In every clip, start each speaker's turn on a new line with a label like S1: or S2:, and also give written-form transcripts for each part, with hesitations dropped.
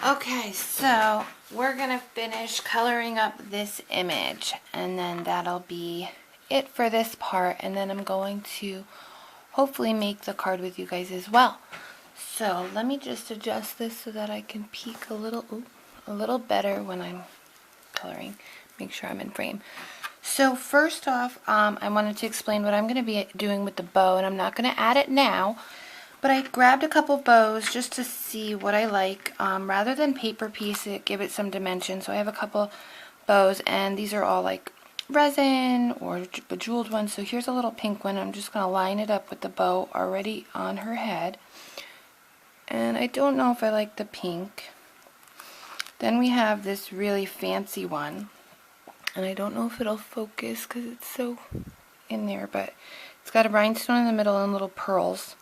S1: Okay, so we're gonna finish coloring up this image, and then that'll be it for this part, and then I'm going to hopefully make the card with you guys as well. So let me just adjust this so that I can peek a little better when I'm coloring. Make sure I'm in frame. So first off, I wanted to explain what I'm going to be doing with the bow, and I'm not going to add it now, but I grabbed a couple bows just to see what I like. Rather than paper piece it, give it some dimension. So I have a couple bows, and these are all like resin or bejeweled ones. So here's a little pink one. I'm just going to line it up with the bow already on her head. And I don't know if I like the pink. Then we have this really fancy one. And I don't know if it'll focus because it's so in there, but it's got a rhinestone in the middle and little pearls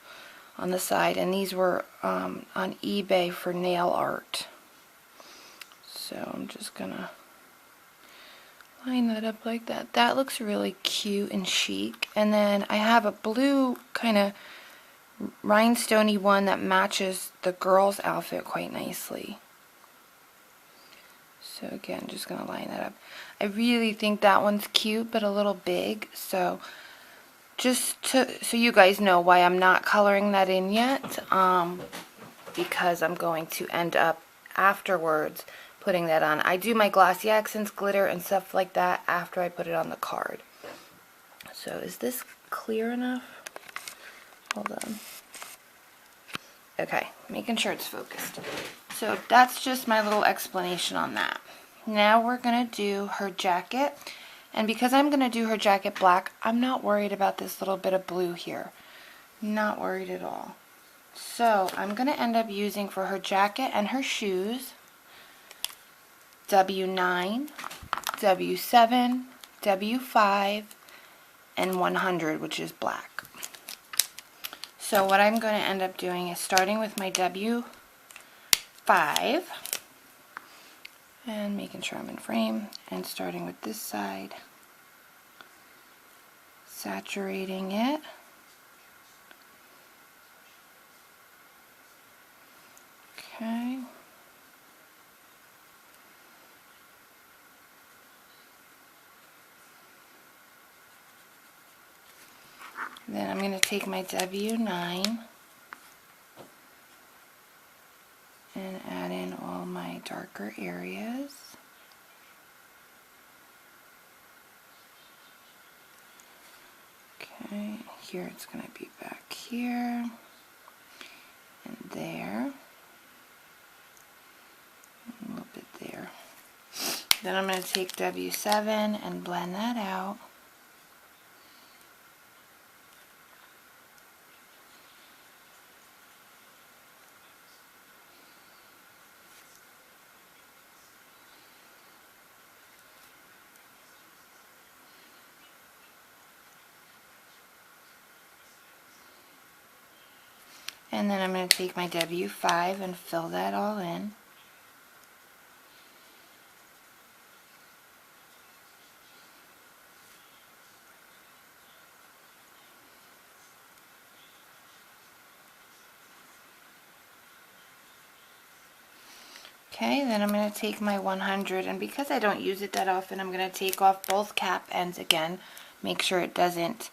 S1: on the side, and these were on eBay for nail art. So I'm just gonna line that up like that. That looks really cute and chic. And then I have a blue kind of rhinestoney one that matches the girl's outfit quite nicely. So again, just gonna line that up. I really think that one's cute but a little big, so so you guys know why I'm not coloring that in yet, because I'm going to end up afterwards putting that on. I do my glossy accents, glitter, and stuff like that after I put it on the card. So is this clear enough? Hold on. Okay, making sure it's focused. So that's just my little explanation on that. Now we're going to do her jacket. And because I'm going to do her jacket black, I'm not worried about this little bit of blue here. Not worried at all. So I'm going to end up using for her jacket and her shoes W9, W7, W5, and 100, which is black. So what I'm going to end up doing is starting with my W5 and making sure I'm in frame, and starting with this side, saturating it. Okay. Then I'm going to take my W9 and add in all my darker areas. Okay, here it's going to be back here and there, a little bit there. Then I'm going to take W7 and blend that out. And then I'm going to take my W5 and fill that all in. Okay, then I'm going to take my 100, and because I don't use it that often, I'm going to take off both cap ends again. Make sure it doesn't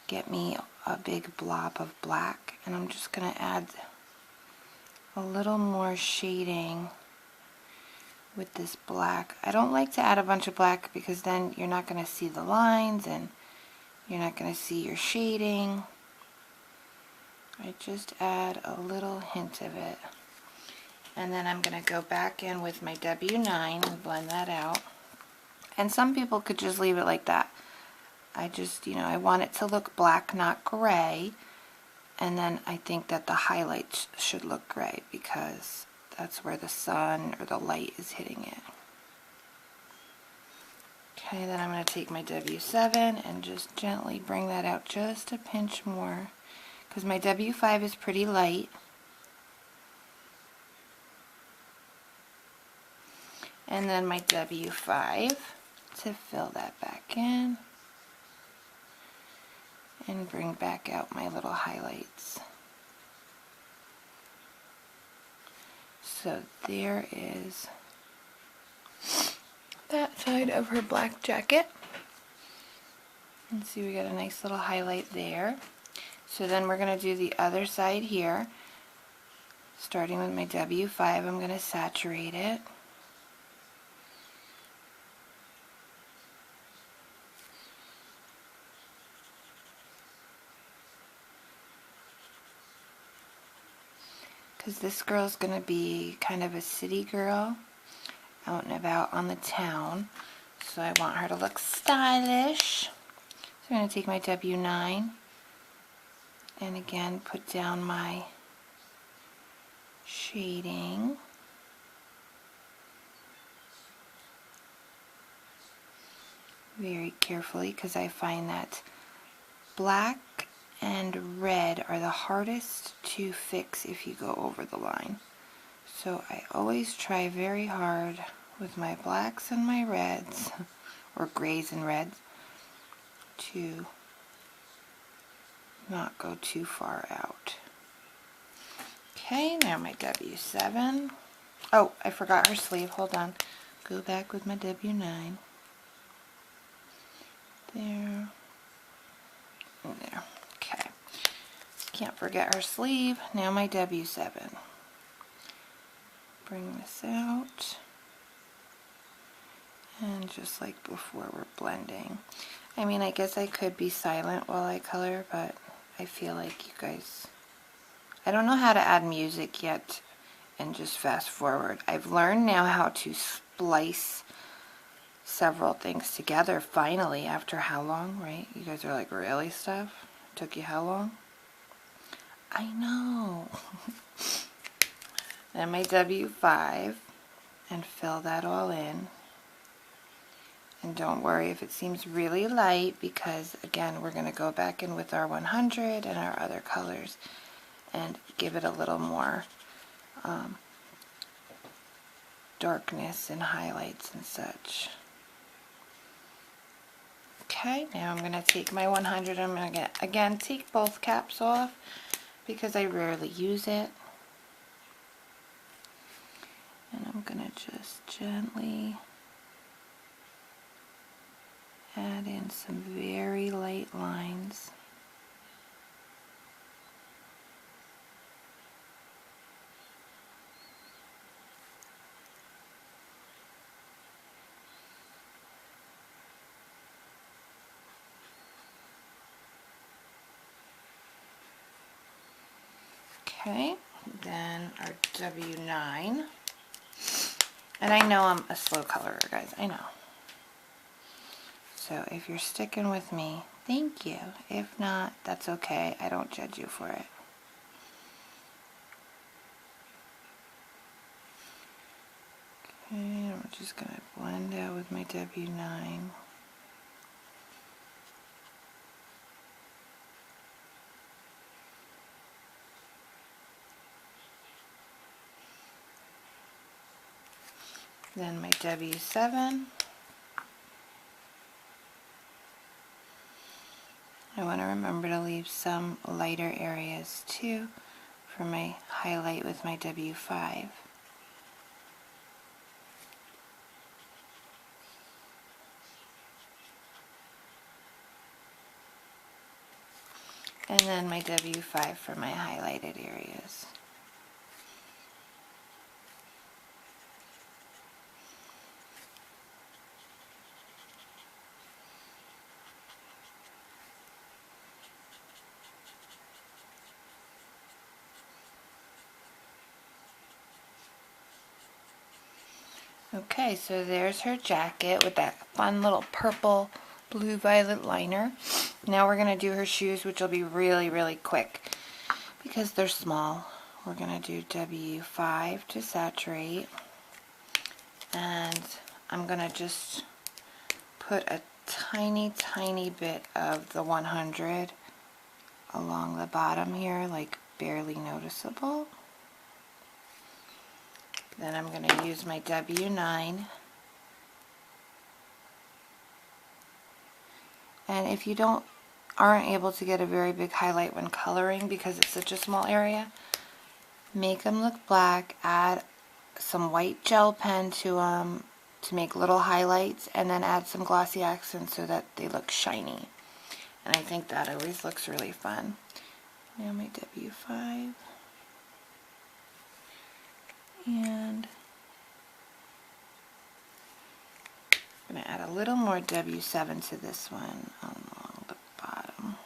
S1: get me a big blob of black. And I'm just going to add a little more shading with this black. I don't like to add a bunch of black because then you're not going to see the lines and you're not going to see your shading. I just add a little hint of it. And then I'm going to go back in with my W9 and blend that out. And some people could just leave it like that. I just, I want it to look black, not gray. And then I think that the highlights should look gray because that's where the sun or the light is hitting it. Okay, then I'm going to take my W7 and just gently bring that out just a pinch more because my W5 is pretty light. And then my W5 to fill that back in and bring back out my little highlights. So there is that side of her black jacket. And see, we got a nice little highlight there. So then we're going to do the other side here. Starting with my W5, I'm going to saturate it. Because this girl's going to be kind of a city girl, out and about on the town. So I want her to look stylish. So I'm going to take my W9 and again put down my shading. Very carefully, because I find that black and red are the hardest to fix if you go over the line. So I always try very hard with my blacks and my reds, or grays and reds, to not go too far out. Okay, now my W7. Oh, I forgot her sleeve. Hold on. Go back with my W9. There. And there. Okay. Can't forget her sleeve. Now my W7. Bring this out. And just like before, we're blending. I mean, I guess I could be silent while I color, but I feel like you guys... I don't know how to add music yet and just fast forward. I've learned now how to splice several things together finally, after how long, right? You guys are like, really, Steph? Took you how long? I know. Then my W5 and fill that all in. And don't worry if it seems really light, because again, we're going to go back in with our 100 and our other colors and give it a little more darkness and highlights and such. Okay, now I'm going to take my 100. I'm going to again take both caps off because I rarely use it. And I'm going to just gently add in some very light lines. Okay, then our W9. And I know I'm a slow colorer, guys, I know. So if you're sticking with me, thank you. If not, that's okay. I don't judge you for it. Okay, I'm just going to blend out with my W9. Then my W7. I want to remember to leave some lighter areas too for my highlight with my W5. And then my W5 for my highlighted areas. Okay, so there's her jacket with that fun little purple blue violet liner. Now we're going to do her shoes, which will be really, really quick because they're small. We're going to do W5 to saturate, and I'm going to just put a tiny, tiny bit of the 100 along the bottom here, like barely noticeable. Then I'm going to use my W9. And if you aren't able to get a very big highlight when coloring because it's such a small area, make them look black, add some white gel pen to make little highlights, and then add some glossy accents so that they look shiny. And I think that always looks really fun. Now my W5. And I'm going to add a little more W7 to this one along the bottom.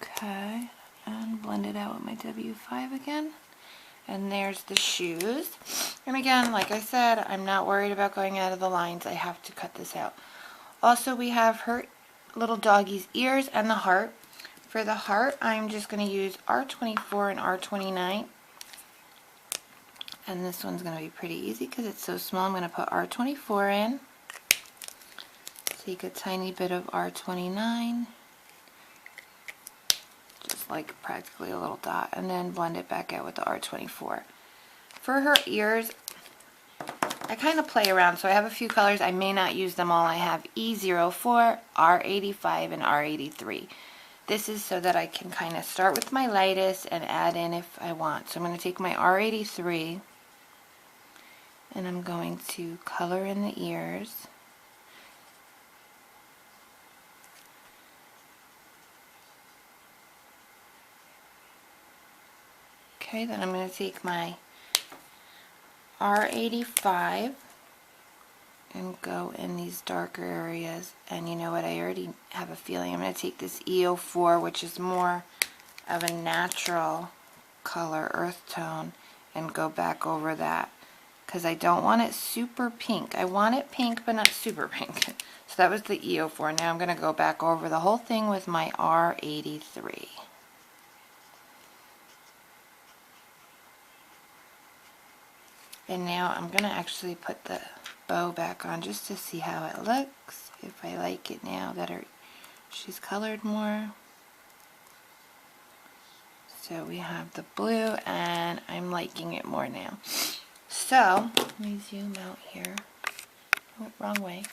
S1: Okay, and blend it out with my W5 again. And there's the shoes. And again, like I said, I'm not worried about going out of the lines. I have to cut this out. Also, we have her little doggy's ears and the heart. For the heart, I'm just going to use R24 and R29. And this one's going to be pretty easy because it's so small. I'm going to put R24 in. Take a tiny bit of R29. Just like practically a little dot. And then blend it back out with the R24. For her ears, I kind of play around. So I have a few colors. I may not use them all. I have E04, R85, and R83. This is so that I can kind of start with my lightest and add in if I want. So I'm going to take my R83 and I'm going to color in the ears. Okay, then I'm going to take my R85 and go in these darker areas. And you know what, I already have a feeling. I'm going to take this E04, which is more of a natural color, earth tone, and go back over that. Because I don't want it super pink. I want it pink, but not super pink. So that was the E04. Now I'm going to go back over the whole thing with my R83. And now I'm going to actually put the bow back on just to see how it looks, if I like it now that she's colored more. So we have the blue, and I'm liking it more now. So let me zoom out here. Oh, wrong way.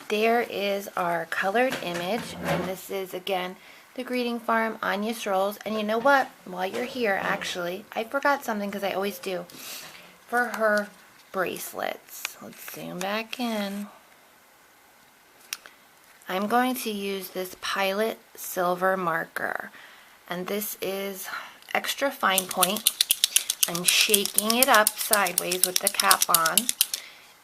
S1: There is our colored image, and this is again the Greeting Farm Agnes Rolls. And you know what? While you're here, actually, I forgot something because I always do. For her bracelets, let's zoom back in. I'm going to use this Pilot Silver marker, and this is extra fine point. I'm shaking it up sideways with the cap on,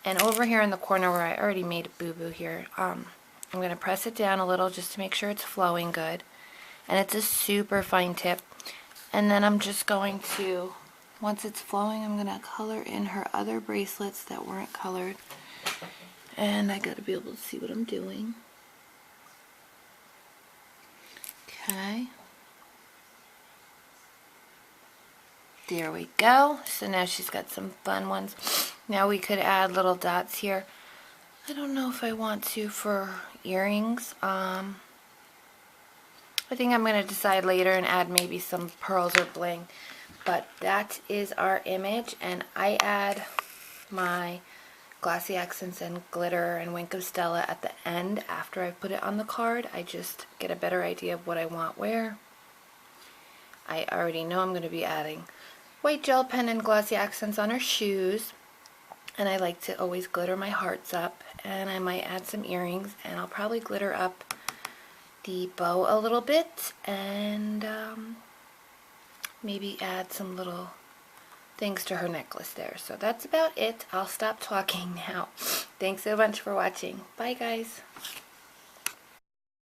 S1: and over here in the corner where I already made a boo-boo here, I'm going to press it down a little just to make sure it's flowing good. And it's a super fine tip. And then I'm just going to, once it's flowing, I'm going to color in her other bracelets that weren't colored. And I got to be able to see what I'm doing. Okay. There we go. So now she's got some fun ones. Now we could add little dots here. I don't know if I want to for earrings. I think I'm going to decide later and add maybe some pearls or bling. But that is our image, and I add my glossy accents and glitter and Wink of Stella at the end after I put it on the card. I just get a better idea of what I want where. I already know I'm going to be adding white gel pen and glossy accents on her shoes, and I like to always glitter my hearts up, and I might add some earrings, and I'll probably glitter up the bow a little bit, and maybe add some little things to her necklace there. So that's about it. I'll stop talking now. Thanks so much for watching. Bye guys.